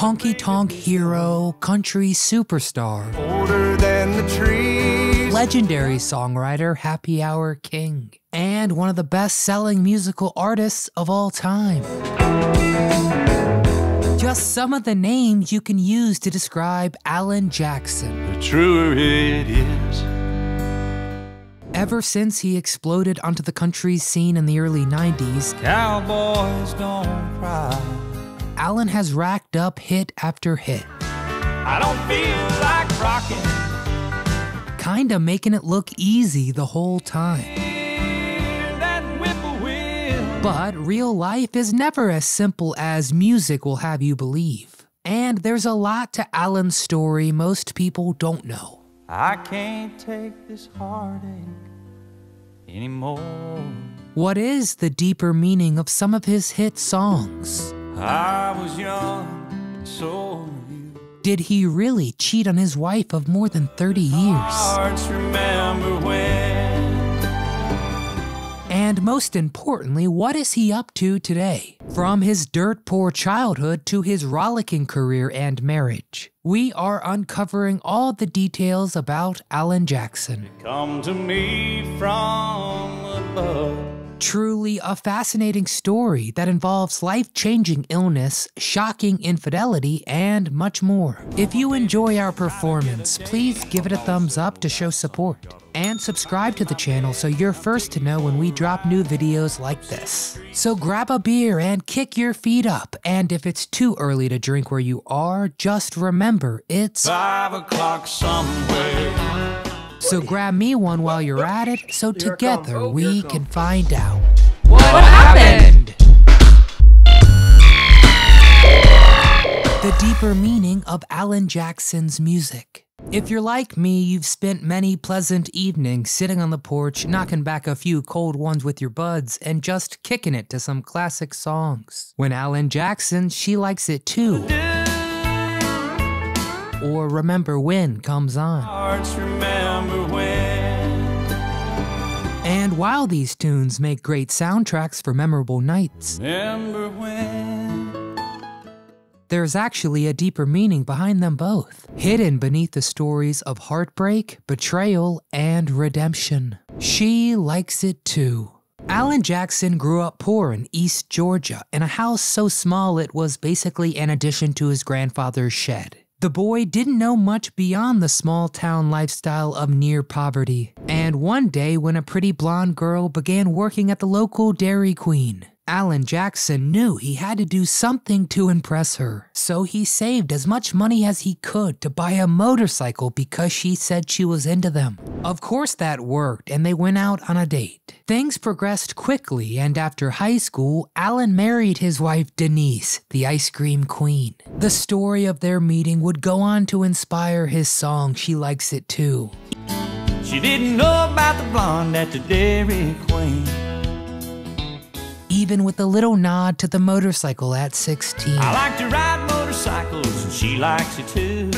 Honky Tonk hero, country superstar, older than the trees, legendary songwriter, happy hour king, and one of the best-selling musical artists of all time. Just some of the names you can use to describe Alan Jackson. the truer it is. Ever since he exploded onto the country scene in the early 90s, Cowboys don't cry. Alan has racked up hit after hit, I don't feel like rocking. kinda making it look easy the whole time. Hear that whippoorwill. But real life is never as simple as music will have you believe. And there's a lot to Alan's story most people don't know. I can't take this heartache anymore. What is the deeper meaning of some of his hit songs? I was young, and so were you. Did he really cheat on his wife of more than 30 years? Hearts remember when. And most importantly, what is he up to today? From his dirt-poor childhood to his rollicking career and marriage, we are uncovering all the details about Alan Jackson. Come to me from above. Truly a fascinating story that involves life-changing illness, shocking infidelity, and much more. If you enjoy our performance, please give it a thumbs up to show support. And subscribe to the channel so you're first to know when we drop new videos like this. So grab a beer and kick your feet up, and if it's too early to drink where you are, just remember it's 5 o'clock somewhere. So grab me one while you're at it, so together we can find out. What happened? The deeper meaning of Alan Jackson's music. If you're like me, you've spent many pleasant evenings sitting on the porch, knocking back a few cold ones with your buds, and just kicking it to some classic songs. When Alan Jackson, She Likes It Too, or Remember When comes on. Hearts remember when. And while these tunes make great soundtracks for memorable nights, Remember when. there's actually a deeper meaning behind them both, hidden beneath the stories of heartbreak, betrayal, and redemption. She Likes It Too. Alan Jackson grew up poor in East Georgia in a house so small it was basically an addition to his grandfather's shed. The boy didn't know much beyond the small town lifestyle of near poverty. And one day when a pretty blonde girl began working at the local Dairy Queen, Alan Jackson knew he had to do something to impress her. So he saved as much money as he could to buy a motorcycle because she said she was into them. Of course that worked, and they went out on a date. Things progressed quickly, and after high school, Alan married his wife Denise, the ice cream queen. The story of their meeting would go on to inspire his song She Likes It Too. She didn't know about the blonde at the Dairy Queen. Even with a little nod to the motorcycle at 16. I like to ride motorcycles and she likes it too.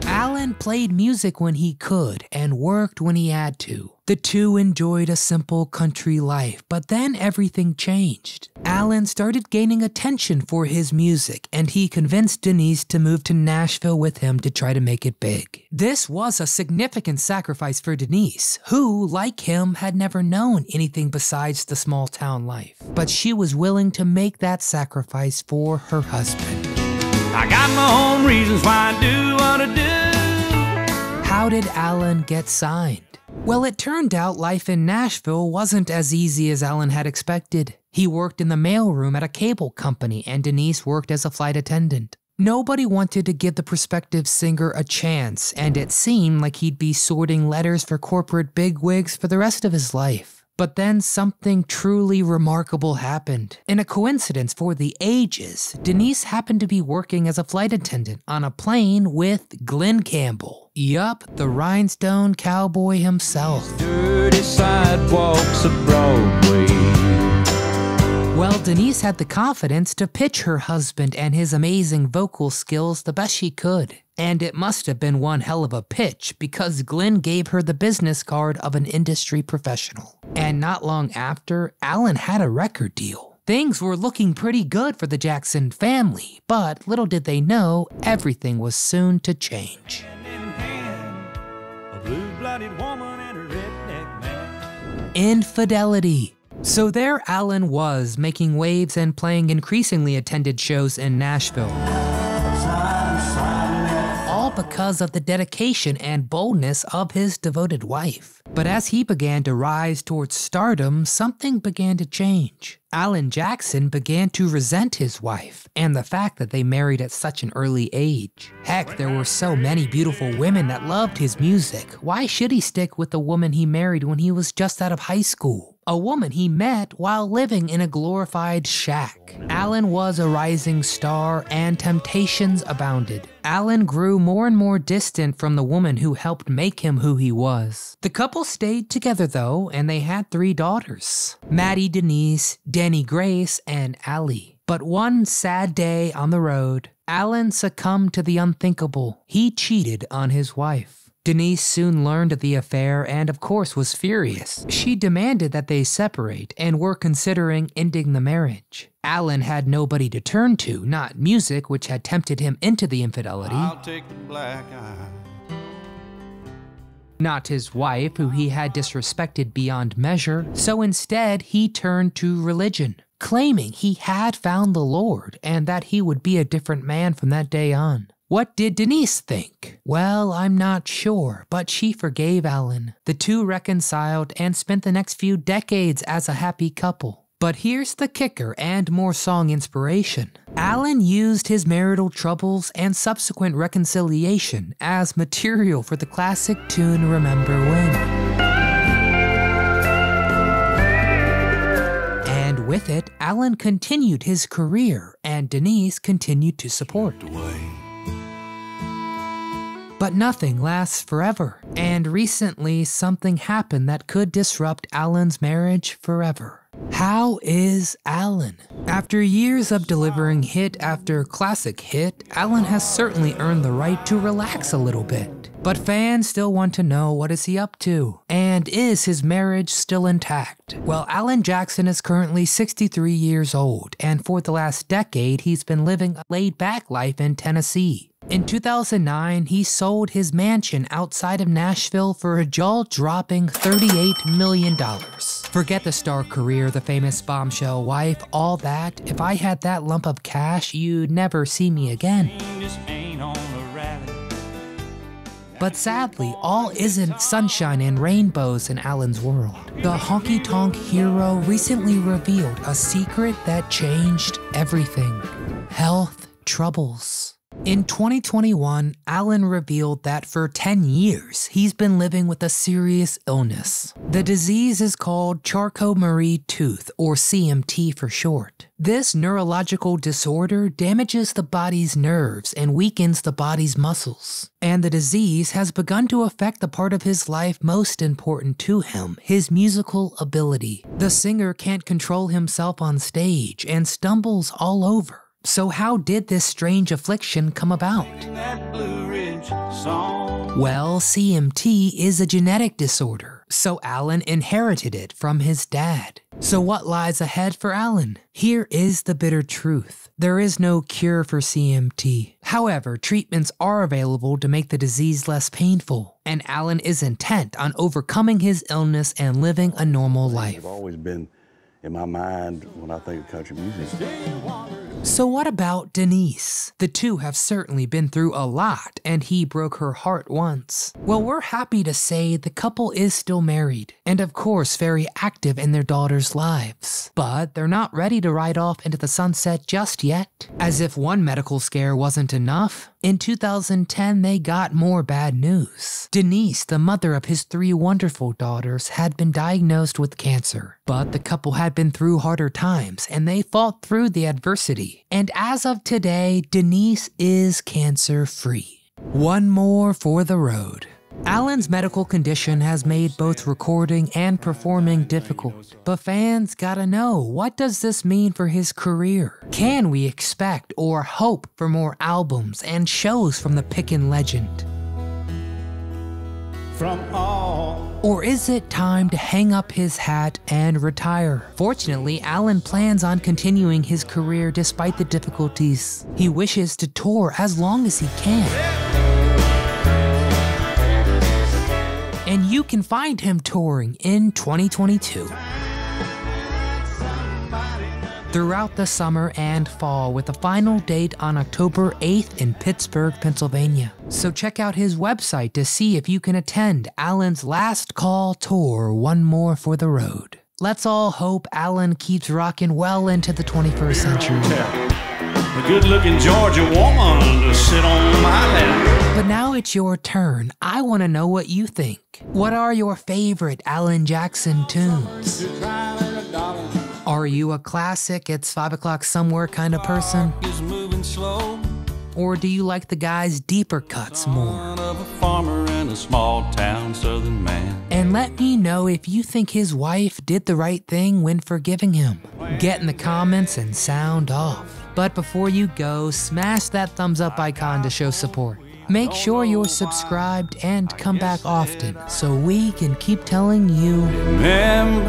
Alan played music when he could and worked when he had to. The two enjoyed a simple country life, but then everything changed. Alan started gaining attention for his music, and he convinced Denise to move to Nashville with him to try to make it big. This was a significant sacrifice for Denise, who, like him, had never known anything besides the small town life. But she was willing to make that sacrifice for her husband. I got my own reasons why I do what I do. How did Alan get signed? Well, it turned out life in Nashville wasn't as easy as Alan had expected. He worked in the mailroom at a cable company, and Denise worked as a flight attendant. Nobody wanted to give the prospective singer a chance, and it seemed like he'd be sorting letters for corporate bigwigs for the rest of his life. But then something truly remarkable happened. In a coincidence for the ages, Denise happened to be working as a flight attendant on a plane with Glenn Campbell. Yup, the rhinestone cowboy himself. Dirty sidewalks of Broadway. Well, Denise had the confidence to pitch her husband and his amazing vocal skills the best she could. And it must have been one hell of a pitch, because Glenn gave her the business card of an industry professional. And not long after, Alan had a record deal. Things were looking pretty good for the Jackson family, but little did they know, everything was soon to change. A blue-blooded woman and a redneck man. Infidelity. So there Alan was, making waves and playing increasingly attended shows in Nashville. All because of the dedication and boldness of his devoted wife. But as he began to rise towards stardom, something began to change. Alan Jackson began to resent his wife and the fact that they married at such an early age. Heck, there were so many beautiful women that loved his music. Why should he stick with the woman he married when he was just out of high school? A woman he met while living in a glorified shack. Alan was a rising star and temptations abounded. Alan grew more and more distant from the woman who helped make him who he was. The couple stayed together though, and they had 3 daughters. Maddie Denise, Danny Grace, and Allie. But one sad day on the road, Alan succumbed to the unthinkable. He cheated on his wife. Denise soon learned of the affair and of course was furious. She demanded that they separate and were considering ending the marriage. Alan had nobody to turn to, not music, which had tempted him into the infidelity. I'll take the black eye. Not his wife, who he had disrespected beyond measure, so instead he turned to religion, claiming he had found the Lord and that he would be a different man from that day on. What did Denise think? Well, I'm not sure, but she forgave Alan. The two reconciled and spent the next few decades as a happy couple. But here's the kicker and more song inspiration. Alan used his marital troubles and subsequent reconciliation as material for the classic tune Remember When. And with it, Alan continued his career and Denise continued to support. But nothing lasts forever, and recently something happened that could disrupt Alan's marriage forever. How is Alan? After years of delivering hit after classic hit, Alan has certainly earned the right to relax a little bit. But fans still want to know, what is he up to? And is his marriage still intact? Well, Alan Jackson is currently 63 years old, and for the last decade he's been living a laid-back life in Tennessee. In 2009, he sold his mansion outside of Nashville for a jaw-dropping $38 million. Forget the star career, the famous bombshell wife, all that. If I had that lump of cash, you'd never see me again. But sadly, all isn't sunshine and rainbows in Alan's world. The Honky Tonk hero recently revealed a secret that changed everything: health troubles. In 2021, Alan revealed that for 10 years, he's been living with a serious illness. The disease is called Charcot-Marie-Tooth, or CMT for short. This neurological disorder damages the body's nerves and weakens the body's muscles. And the disease has begun to affect the part of his life most important to him, his musical ability. The singer can't control himself on stage and stumbles all over. So how did this strange affliction come about? Well, CMT is a genetic disorder, so Alan inherited it from his dad. So what lies ahead for Alan? Here is the bitter truth. There is no cure for CMT. However, treatments are available to make the disease less painful, and Alan is intent on overcoming his illness and living a normal life. It's always been in my mind when I think of country music. So what about Denise? The two have certainly been through a lot, and he broke her heart once. Well, we're happy to say the couple is still married, and of course very active in their daughters' lives. But they're not ready to ride off into the sunset just yet. As if one medical scare wasn't enough, in 2010 they got more bad news. Denise, the mother of his 3 wonderful daughters, had been diagnosed with cancer. But the couple had been through harder times, and they fought through the adversity. And as of today, Denise is cancer-free. One more for the road. Alan's medical condition has made both recording and performing difficult. But fans gotta know, what does this mean for his career? Can we expect or hope for more albums and shows from the Pickin' legend? From all Or is it time to hang up his hat and retire? Fortunately, Alan plans on continuing his career despite the difficulties. He wishes to tour as long as he can. And you can find him touring in 2022. Throughout the summer and fall, with a final date on October 8th in Pittsburgh, Pennsylvania. So check out his website to see if you can attend Alan's Last Call Tour, One More for the Road. Let's all hope Alan keeps rocking well into the 21st century. A good-looking Georgia woman to sit on my lap. But now it's your turn. I want to know what you think. What are your favorite Alan Jackson tunes? Are you a classic, it's 5 o'clock somewhere kind of person? Or do you like the guy's deeper cuts more? And let me know if you think his wife did the right thing when forgiving him. Get in the comments and sound off. But before you go, smash that thumbs up icon to show support. Make sure you're subscribed and come back often so we can keep telling you. Remember